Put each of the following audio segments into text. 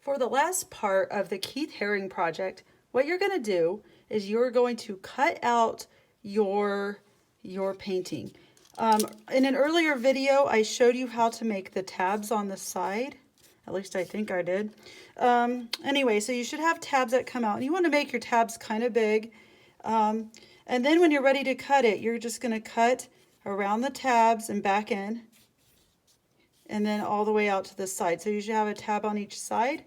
For the last part of the Keith Haring project, what you're going to do is you're going to cut out your painting. In an earlier video, I showed you how to make the tabs on the side. At least I think I did. Anyway, so you should have tabs that come out. And you want to make your tabs kind of big. And then when you're ready to cut it, you're just going to cut around the tabs and back in. And then all the way out to the side. So you should have a tab on each side.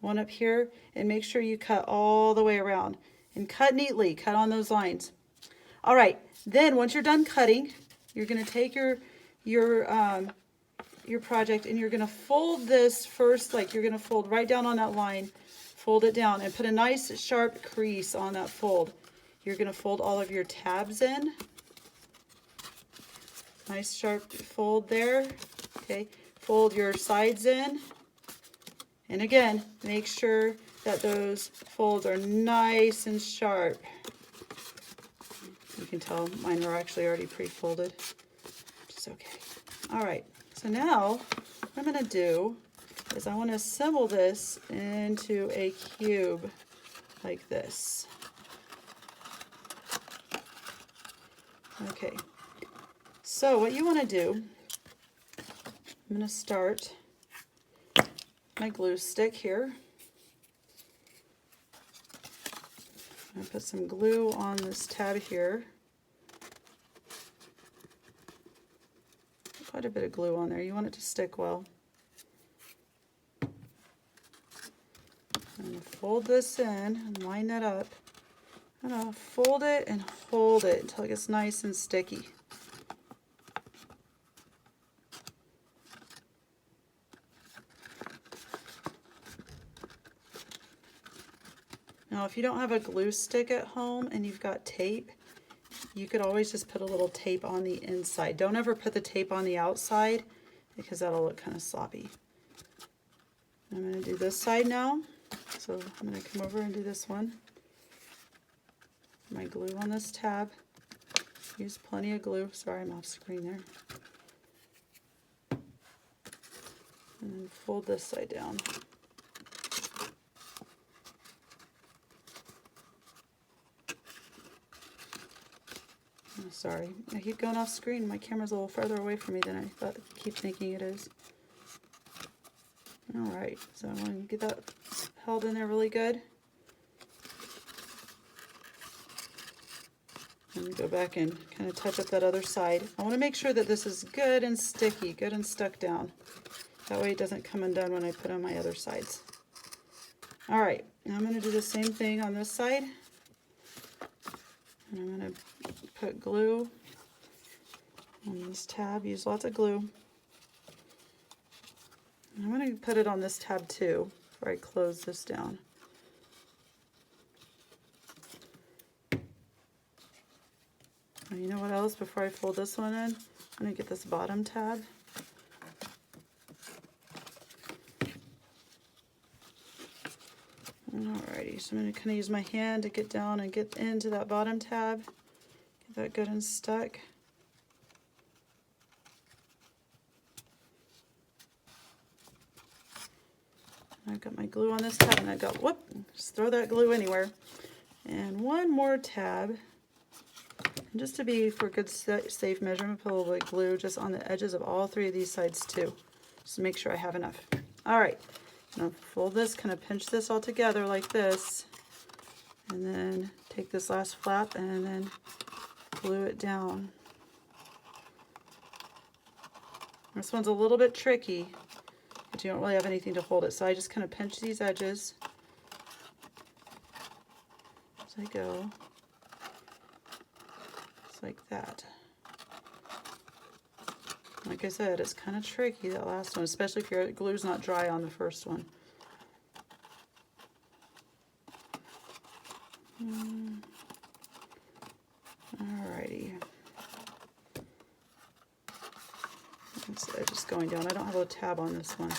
One up here, and make sure you cut all the way around and cut neatly, cut on those lines. All right, then once you're done cutting, you're going to take your project and you're going to fold this first, like you're going to fold right down on that line, fold it down and put a nice sharp crease on that fold. You're going to fold all of your tabs in. Nice sharp fold there. Okay, fold your sides in. And again, make sure that those folds are nice and sharp. You can tell mine were actually already pre-folded, which is okay. All right, so now what I'm going to do is I want to assemble this into a cube like this. Okay, so what you want to do, I'm going to start my glue stick here. I'm going to put some glue on this tab here. Quite a bit of glue on there. You want it to stick well. I'm going to fold this in and line that up. I'm going to fold it and hold it until it gets nice and sticky. Now, if you don't have a glue stick at home and you've got tape, you could always just put a little tape on the inside. Don't ever put the tape on the outside because that'll look kind of sloppy. I'm going to do this side now. So I'm going to come over and do this one. My glue on this tab. Use plenty of glue. Sorry, I'm off screen there. And then fold this side down. Oh, sorry, I keep going off screen. My camera's a little further away from me than I keep thinking it is. All right, so I want to get that held in there really good. And go back and kind of touch up that other side. I want to make sure that this is good and sticky, good and stuck down. That way it doesn't come undone when I put on my other sides. All right, now I'm going to do the same thing on this side. And I'm going to put glue on this tab. Use lots of glue. I'm going to put it on this tab too before I close this down. And you know what else? Before I fold this one in, I'm going to get this bottom tab. Alrighty, so I'm going to kind of use my hand to get down and get into that bottom tab. Get that good and stuck. I've got my glue on this tab and I go, whoop, just throw that glue anywhere. And one more tab. And just to be for good safe measure, I'm going to put a little bit of glue just on the edges of all three of these sides too. Just to make sure I have enough. Alright. Now fold this, kind of pinch this all together like this, and then take this last flap and then glue it down. This one's a little bit tricky, but you don't really have anything to hold it, so I just kind of pinch these edges as I go, just like that. Like I said, it's kind of tricky, that last one, especially if your glue's not dry on the first one. Alrighty. It's just going down. I don't have a tab on this one.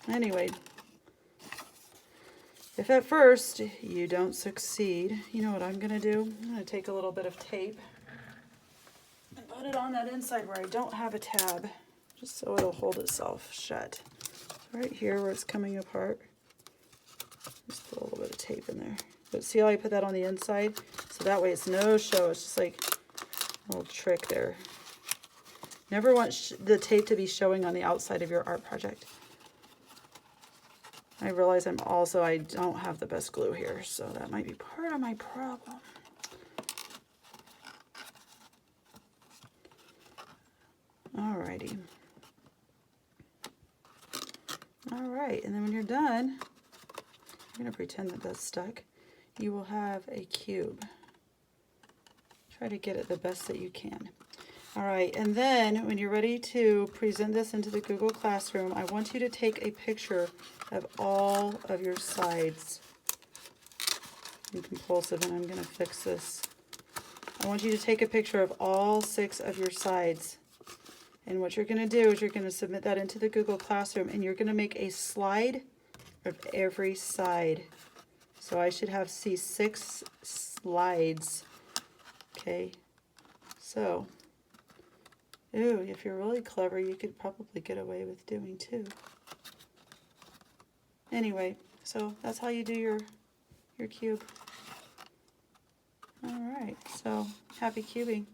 Anyway, if at first you don't succeed, you know what I'm going to do? I'm going to take a little bit of tape and put it on that inside where I don't have a tab, just so it'll hold itself shut. right here where it's coming apart, just put a little bit of tape in there. But see how I put that on the inside? So that way it's no show. It's just like a little trick there. Never want the tape to be showing on the outside of your art project. I realize I don't have the best glue here, so that might be part of my problem. Alrighty. Alright, and then when you're done, I'm going to pretend that that's stuck. You will have a cube. Try to get it the best that you can. Alright, and then when you're ready to present this into the Google Classroom, I want you to take a picture of all of your sides. I'm compulsive and I'm going to fix this. I want you to take a picture of all 6 of your sides. And what you're going to do is you're going to submit that into the Google Classroom, and you're going to make a slide of every side. So I should have 6 slides. Okay, so, ooh, if you're really clever, you could probably get away with doing 2. Anyway, so that's how you do your cube. All right, so happy cubing.